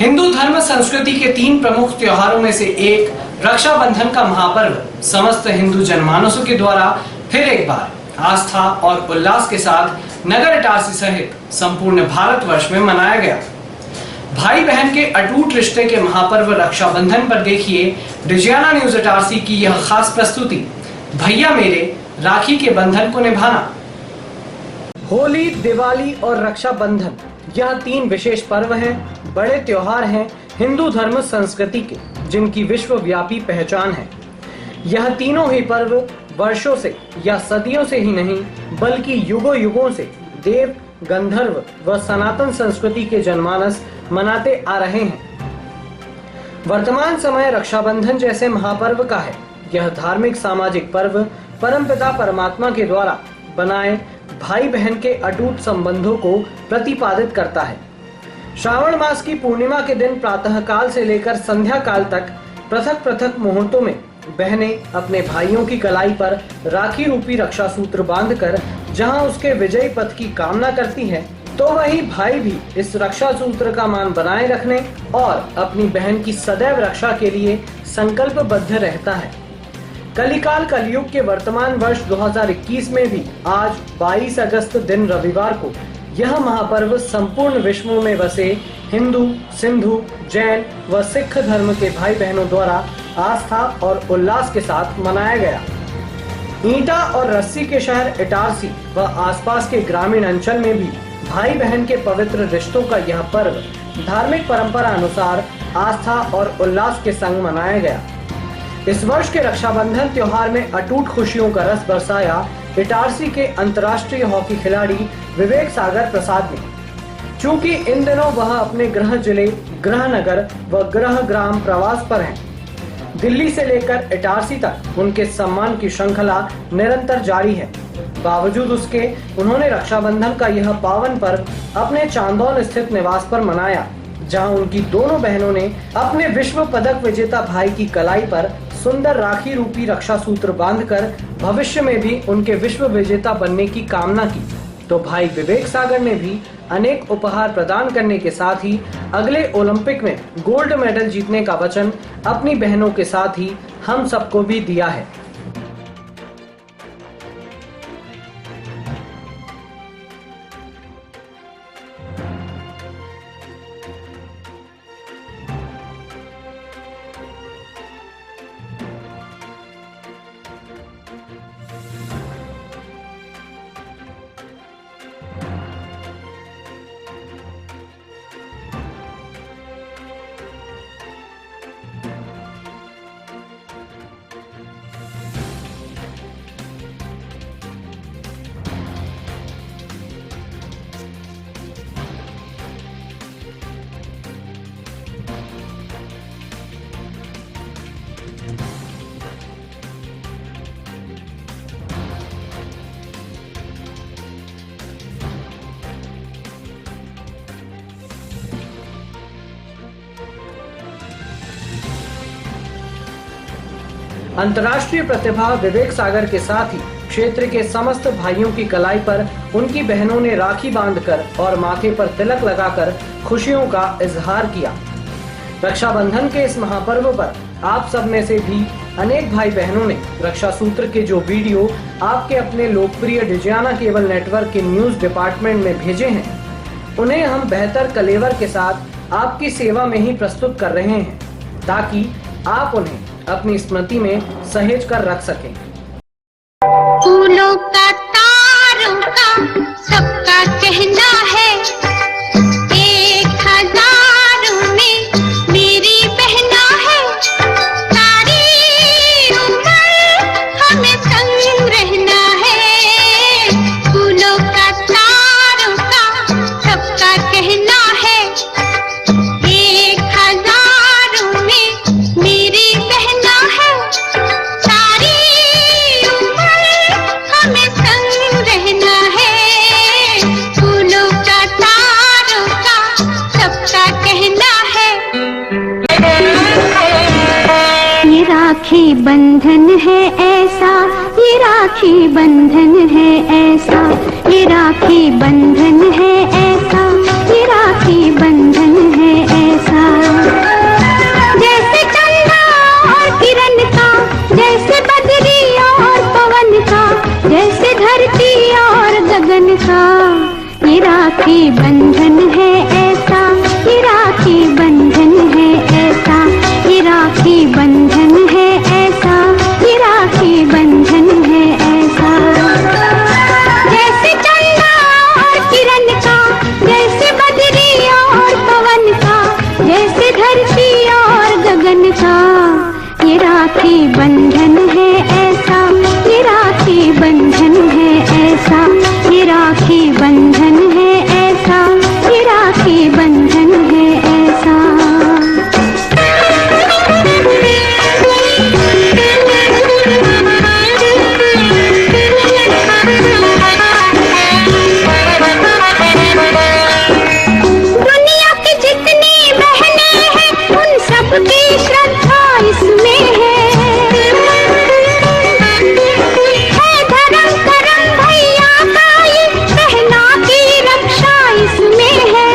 हिंदू धर्म संस्कृति के 3 प्रमुख त्योहारों में से एक रक्षाबंधन का महापर्व समस्त हिंदू जनमानसों के द्वारा फिर एक बार आस्था और उल्लास के साथ नगर इटारसी सहित संपूर्ण भारतवर्ष में मनाया गया। भाई बहन के अटूट रिश्ते के महापर्व रक्षाबंधन पर देखिए डिजियाना न्यूज इटारसी की यह खास प्रस्तुति, भैया मेरे राखी के बंधन को निभाना। होली, दिवाली और रक्षाबंधन यह 3 विशेष पर्व हैं, बड़े त्योहार हैं हिंदू धर्म संस्कृति के, जिनकी विश्वव्यापी पहचान है। यह तीनों ही पर्व वर्षों से या सदियों से ही नहीं बल्कि युगों युगों से देव, गंधर्व व सनातन संस्कृति के जनमानस मनाते आ रहे हैं। वर्तमान समय रक्षाबंधन जैसे महापर्व का है। यह धार्मिक सामाजिक पर्व परमपिता परमात्मा के द्वारा बनाए भाई बहन के अटूट संबंधों को प्रतिपादित करता है। श्रावण मास की पूर्णिमा के दिन प्रातः काल से लेकर संध्या काल तक पृथक पृथक मुहूर्तों में बहनें अपने भाइयों की कलाई पर राखी रूपी रक्षा सूत्र बांधकर जहां उसके विजयी पथ की कामना करती है, तो वही भाई भी इस रक्षा सूत्र का मान बनाए रखने और अपनी बहन की सदैव रक्षा के लिए संकल्पबद्ध रहता है। कलिकाल कलयुग के वर्तमान वर्ष 2021 में भी आज 22 अगस्त दिन रविवार को यह महापर्व संपूर्ण विश्व में बसे हिंदू, सिंधु, जैन व सिख धर्म के भाई बहनों द्वारा आस्था और उल्लास के साथ मनाया गया। ईंटा और रस्सी के शहर इटारसी व आसपास के ग्रामीण अंचल में भी भाई बहन के पवित्र रिश्तों का यह पर्व धार्मिक परंपरा अनुसार आस्था और उल्लास के संग मनाया गया। इस वर्ष के रक्षाबंधन त्योहार में अटूट खुशियों का रस बरसाया इटारसी के अंतर्राष्ट्रीय हॉकी खिलाड़ी विवेक सागर प्रसाद ने। चूंकि इन दिनों वह अपने गृह जिले, गृह नगर व गृह ग्राम प्रवास पर हैं। दिल्ली से लेकर इटारसी तक उनके सम्मान की श्रृंखला निरंतर जारी है। बावजूद उसके उन्होंने रक्षाबंधन का यह पावन पर्व अपने चांदौन स्थित निवास पर मनाया, जहां उनकी दोनों बहनों ने अपने विश्व पदक विजेता भाई की कलाई पर सुंदर राखी रूपी रक्षा सूत्र बांधकर भविष्य में भी उनके विश्व विजेता बनने की कामना की। तो भाई विवेक सागर ने भी अनेक उपहार प्रदान करने के साथ ही अगले ओलंपिक में गोल्ड मेडल जीतने का वचन अपनी बहनों के साथ ही हम सबको भी दिया है। अंतर्राष्ट्रीय प्रतिभा विवेक सागर के साथ ही क्षेत्र के समस्त भाइयों की कलाई पर उनकी बहनों ने राखी बांधकर और माथे पर तिलक लगाकर खुशियों का इजहार किया। रक्षाबंधन के इस महापर्व पर आप सब में से भी अनेक भाई बहनों ने रक्षा सूत्र के जो वीडियो आपके अपने लोकप्रिय डिजियाना केबल नेटवर्क के न्यूज डिपार्टमेंट में भेजे हैं, उन्हें हम बेहतर कलेवर के साथ आपकी सेवा में ही प्रस्तुत कर रहे हैं, ताकि आप उन्हें अपनी स्मृति में सहेज कर रख सकें। फूलों का, तारों का सबका कहना है, 1000 में मेरी बहना है, सारी उम्र हमें संग रहना है। फूलों का, तारों का सबका कहना है, 1000 में मेरी राखी बंधन है ऐसा, ये राखी बंधन है ऐसा, ये राखी बंधन है ऐसा, ये राखी बंधन है ऐसा। जैसे धरती और गगन का। ये राखी बंधन है ऐसा, ये राखी बंधन है ऐसा, ये राखी बंधन है ऐसा, ये राखी बंधन है ऐसा। दुनिया की जितनी बहनें हैं उन सबकी श्रद्धा इसमें है। धर्म करम भैया का ये बहना की रक्षा इसमें है।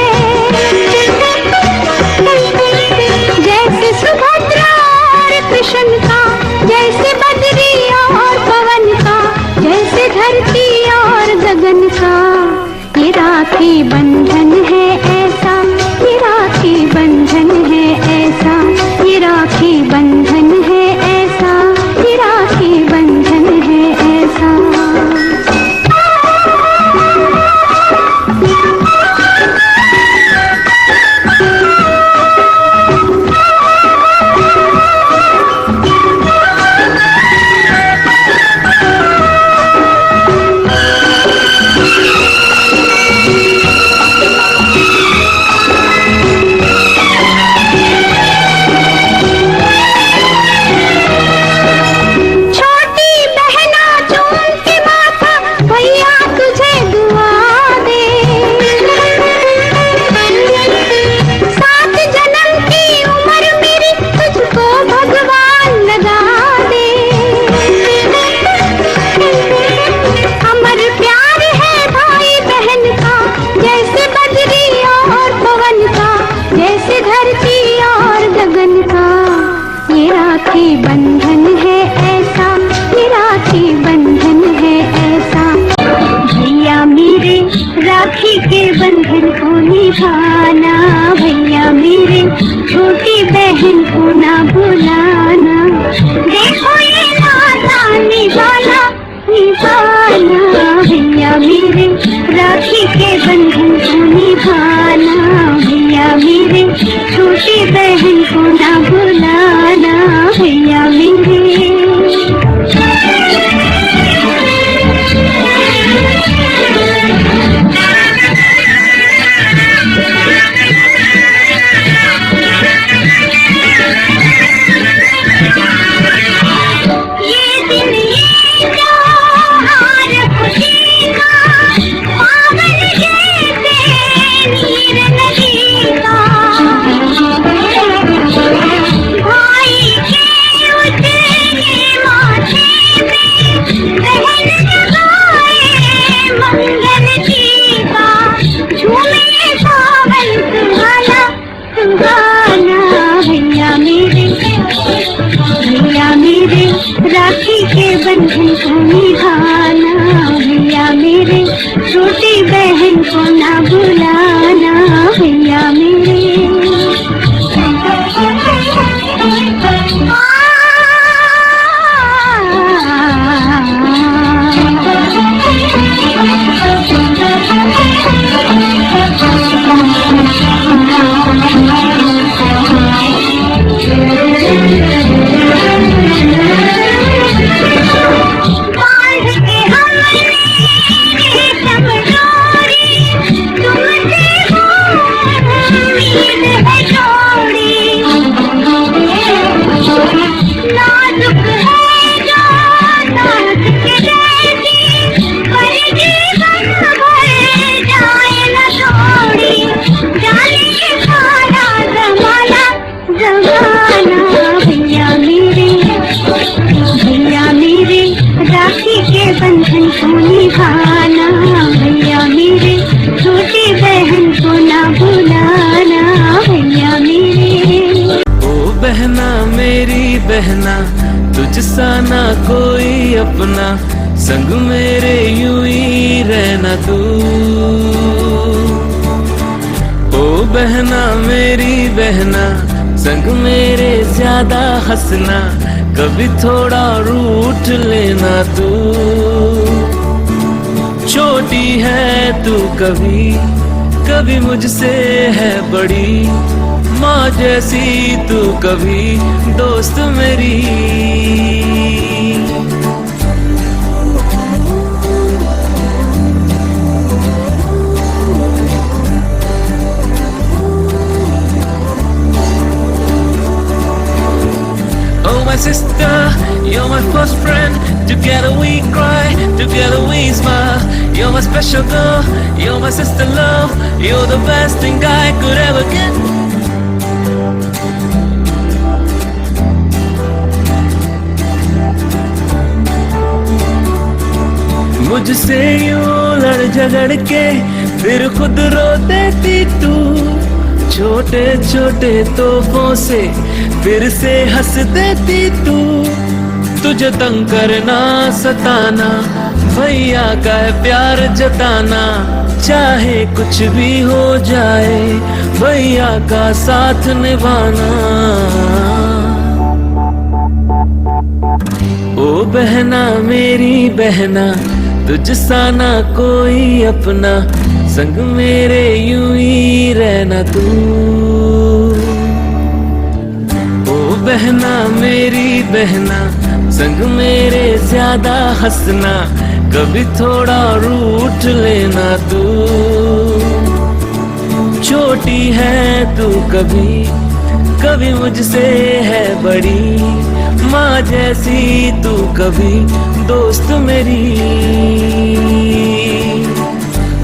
जैसे सुभद्रा और कृष्ण का, जैसे बद्री और पवन का, जैसे धरती और गगन का। ये राखी बंधन है ऐसा, ये राखी बंधन है ऐसा, ये राखी बंधन है ऐसा, ये राखी बंधन है ऐसा। बंधन है ऐसा, ये राखी बंधन है ऐसा। भैया मेरे राखी के बंधन को निभाना, भैया मेरे छोटी बहन को ना भुलाना। देखो ये नाता निभाना निभाना, भैया मेरे राखी के बंधन को निभाना, भैया मेरे छोटी बहन को ना भुलाना, भैया मेरे। राखी के बंधन को निभाना, भैया मेरे छोटी बहन को ना भुलाना, भैया मेरे। बंधन को निभाना, भैया मेरे छोटी बहन को ना भुलाना, भैया मेरे। ओ बहना मेरी बहना, तुझसा ना कोई अपना, संग मेरे यूं ही रहना तू। ओ बहना मेरी बहना, संग मेरे ज्यादा हंसना, कभी थोड़ा रूठ लेना तू। छोटी है तू कभी कभी मुझसे है बड़ी, माँ जैसी तू कभी दोस्त मेरी। Oh my sister, you're my first friend. Together we cry, together we smile. You're my special girl, you're my sister love. You're the best thing I could ever get. मुझसे यूं लड़ झगड़ के फिर खुद रो देती तू। छोटे छोटे तोहफों से फिर से हंस देती तू। तुझे तंग करना सताना भैया का है प्यार जताना। चाहे कुछ भी हो जाए भैया का साथ निभाना। ओ बहना मेरी बहना तुझसा ना कोई अपना। संग मेरे यूं ही रहना तू। ओ बहना मेरी बहना संग मेरे ज्यादा हंसना। कभी थोड़ा रूठ लेना तू। छोटी है तू कभी कभी मुझसे है बड़ी। माँ जैसी तू कभी दोस्त मेरी।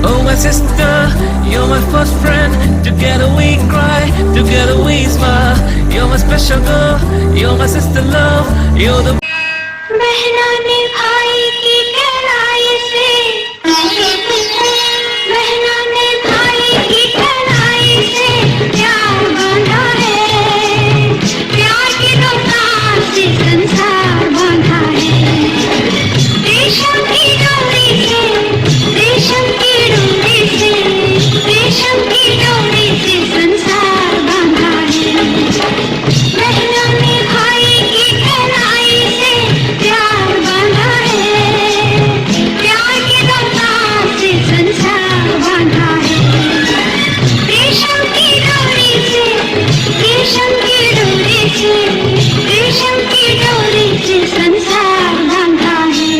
Oh my sister, you're my first friend. Together we cry, together we smile. You're my special girl, you're my sister love. You're the बहना ने भाई की कलाई से, बहना ने भाई की कलाई से प्यार बांधा है। प्यार की दोस्तान से संसार बांधा है। रेशम की डोरी से, रेशम की डोरी से, रेशम की डोरी से संसार बांधा है। बहना ने भाई की कलाई से प्यार बांधा है। प्यार की दोस्तान से संसार बांधा है। रेशम की डोरी से, रेशम की डोरी से, रेशम की डोरी से संसार बांधा है।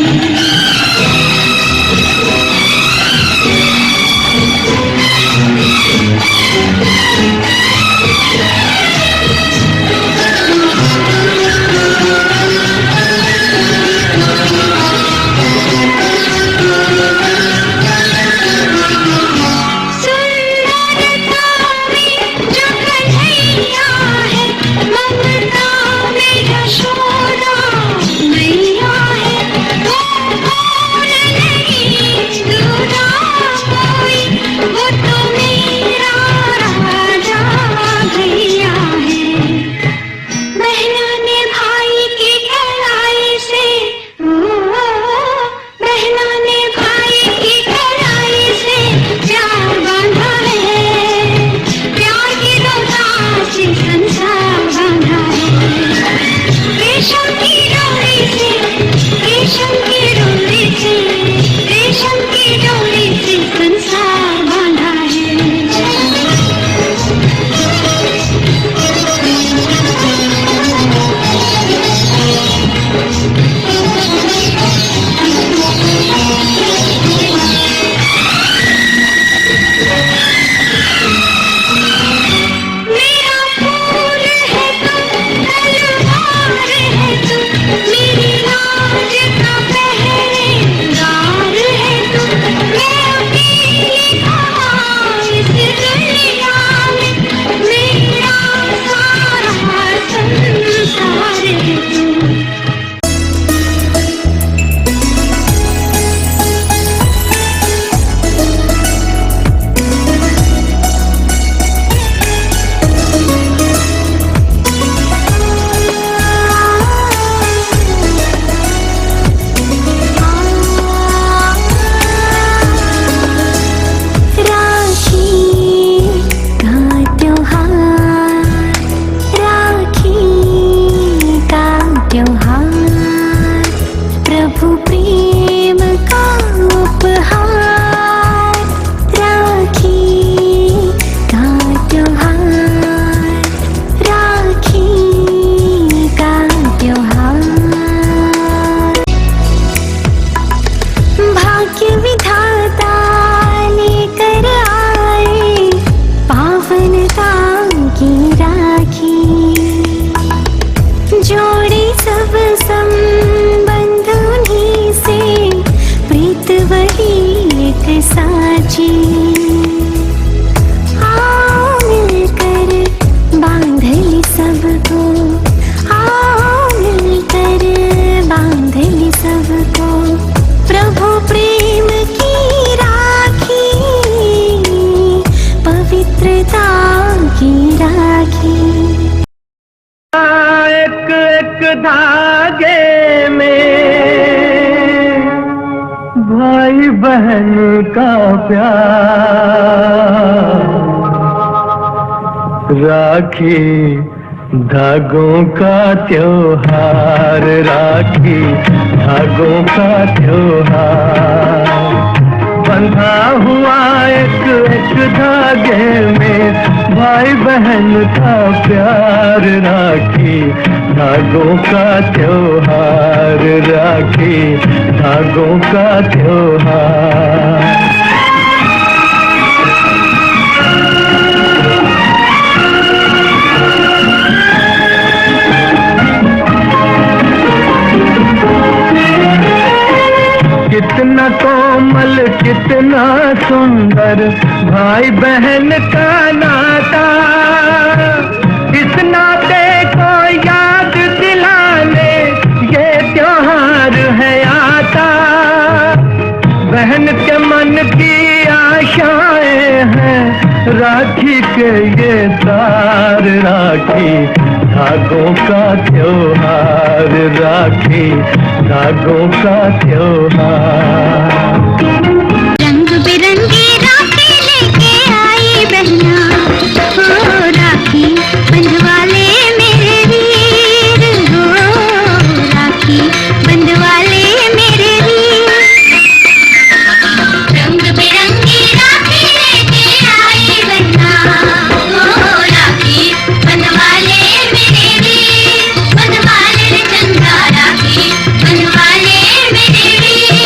मेरा फूल सबको, आओ मिलकर बांध ले सबको, प्रभु प्रेम की राखी, पवित्रता की राखी। एक एक धागे में भाई बहन का प्यार, राखी धागों का त्योहार, राखी धागों का त्योहार। बंधा हुआ एक एक धागे में भाई बहन का प्यार, राखी धागों का त्योहार, राखी धागों का त्योहार। कितना कोमल कितना सुंदर भाई बहन का नाता, इस नाते को याद दिलाने ये त्योहार है आता। बहन के मन की आशाएं हैं राखी के ये तार, राखी धागों का त्योहार, राखी धागों का त्योहार। रंग बिरंगी राखी लेके आई बहना, हो राखी बंधवाले मेरे वीर, हो राखी बंधवाले मेरे वीर। रंग बिरंगी राखी लेके आई बहना, हो राखी बंधवाले मेरे वीर, बंधवाले रे चंदा राखी बंधवाले मेरे वीर।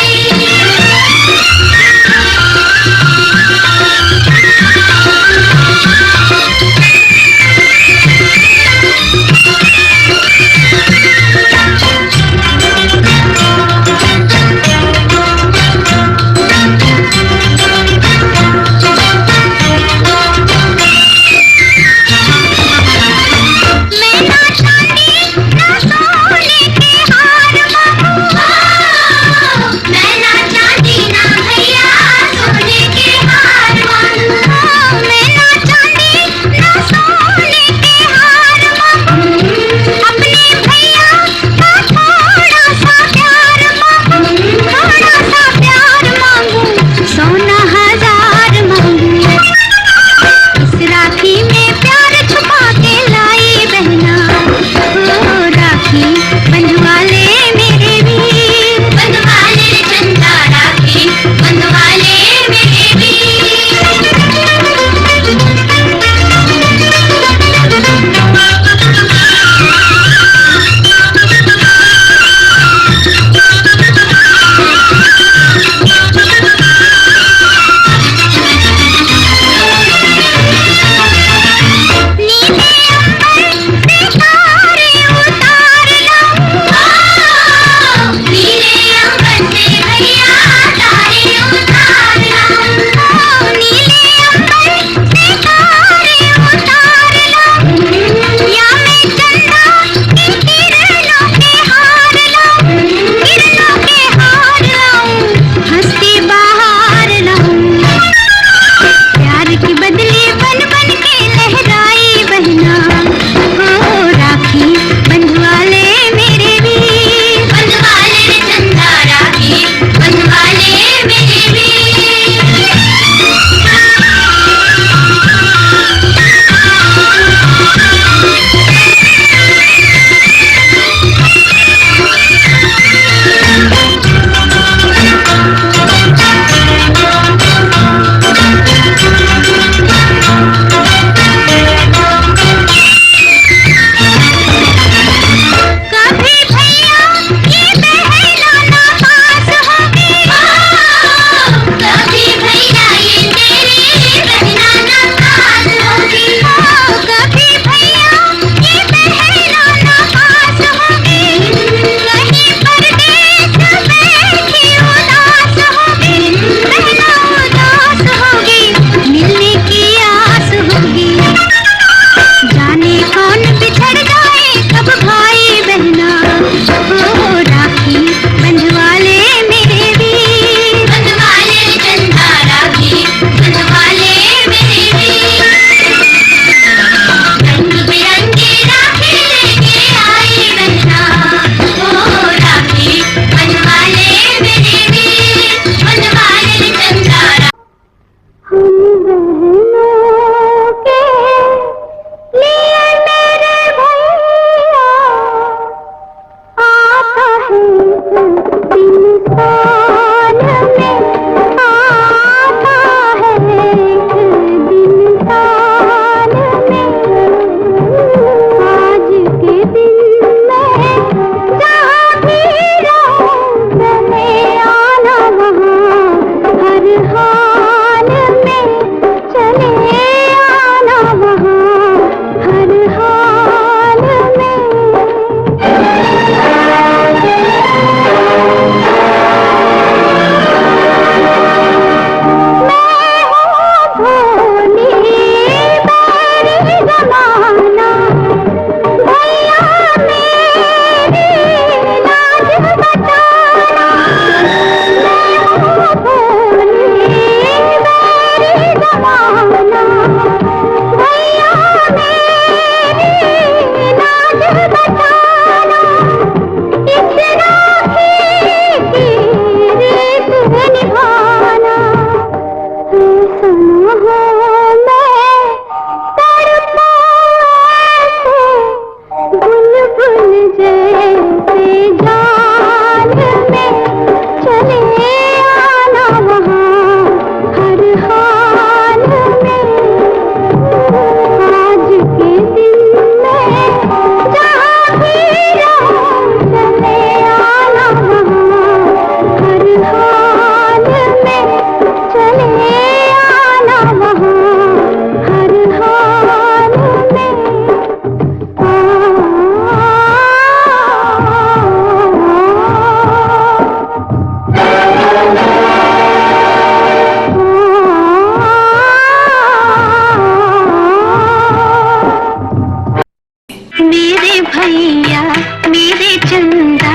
भैया मेरे चंदा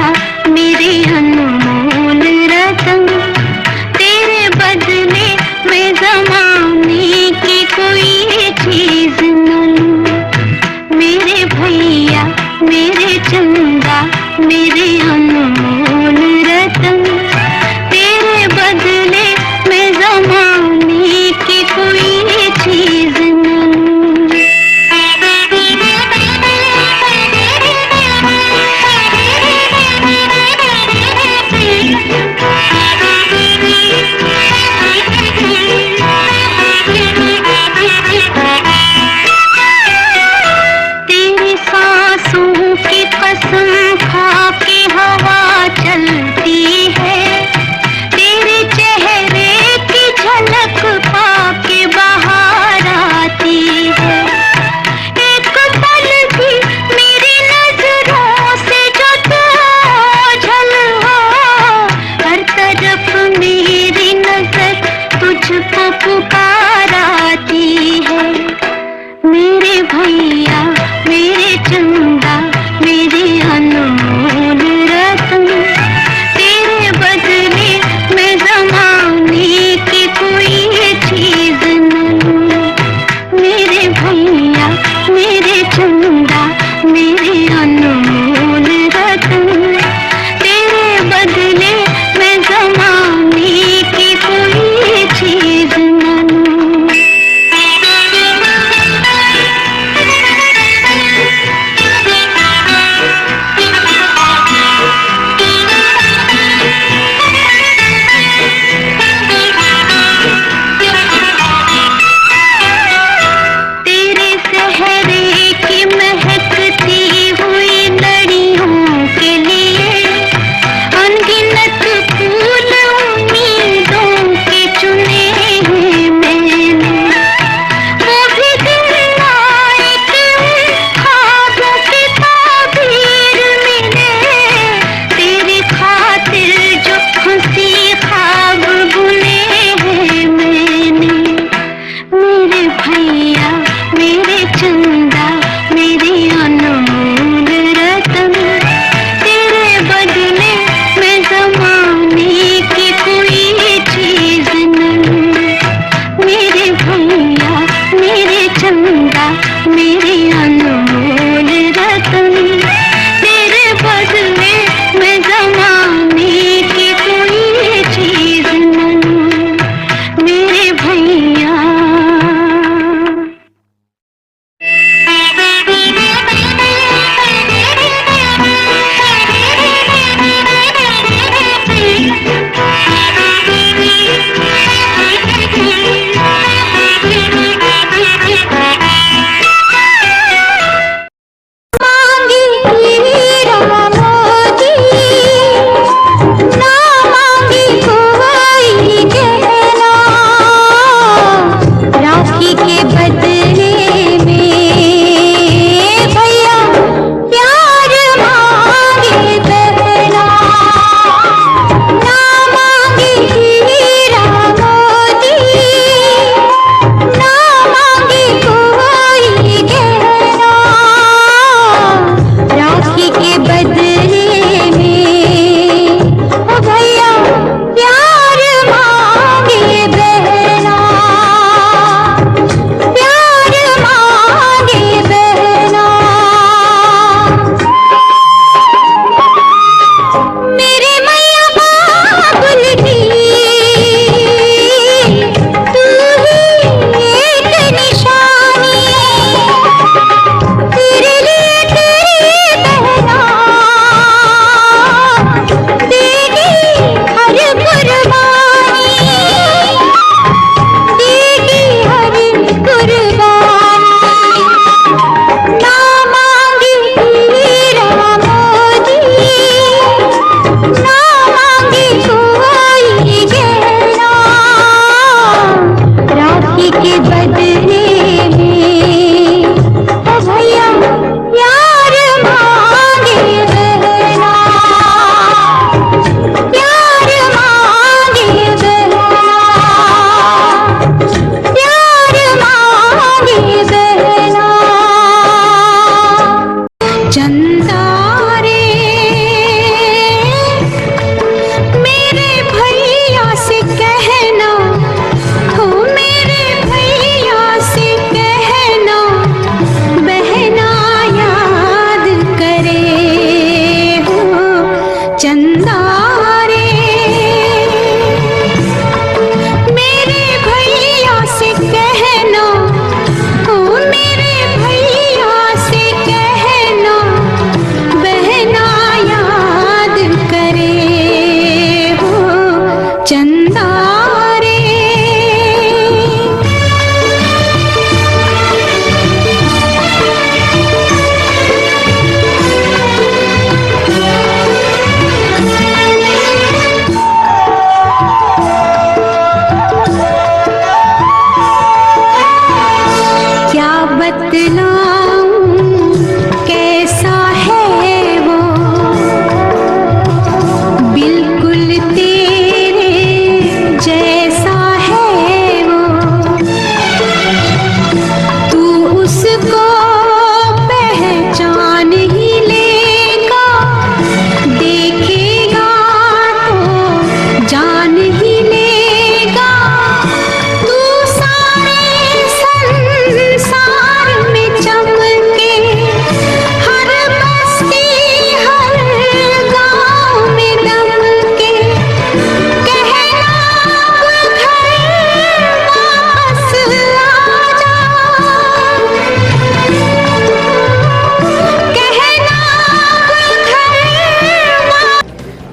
मेरे अनमोल रतन, तेरे बदले मैं ज़माने की कोई चीज न लूं। मेरे भैया मेरे चंदा मेरे अनमोल रतन, तेरे बदले मैं ज़माने की कोई चीज न लूं। तेरी सांसों की कसम खा के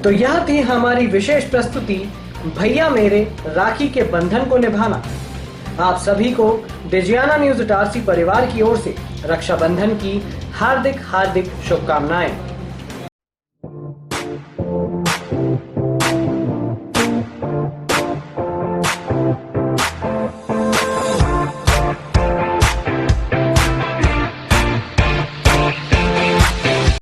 तो यह थी हमारी विशेष प्रस्तुति भैया मेरे राखी के बंधन को निभाना। आप सभी को डिजियाना न्यूज इटारसी परिवार की ओर से रक्षाबंधन की हार्दिक शुभकामनाएं।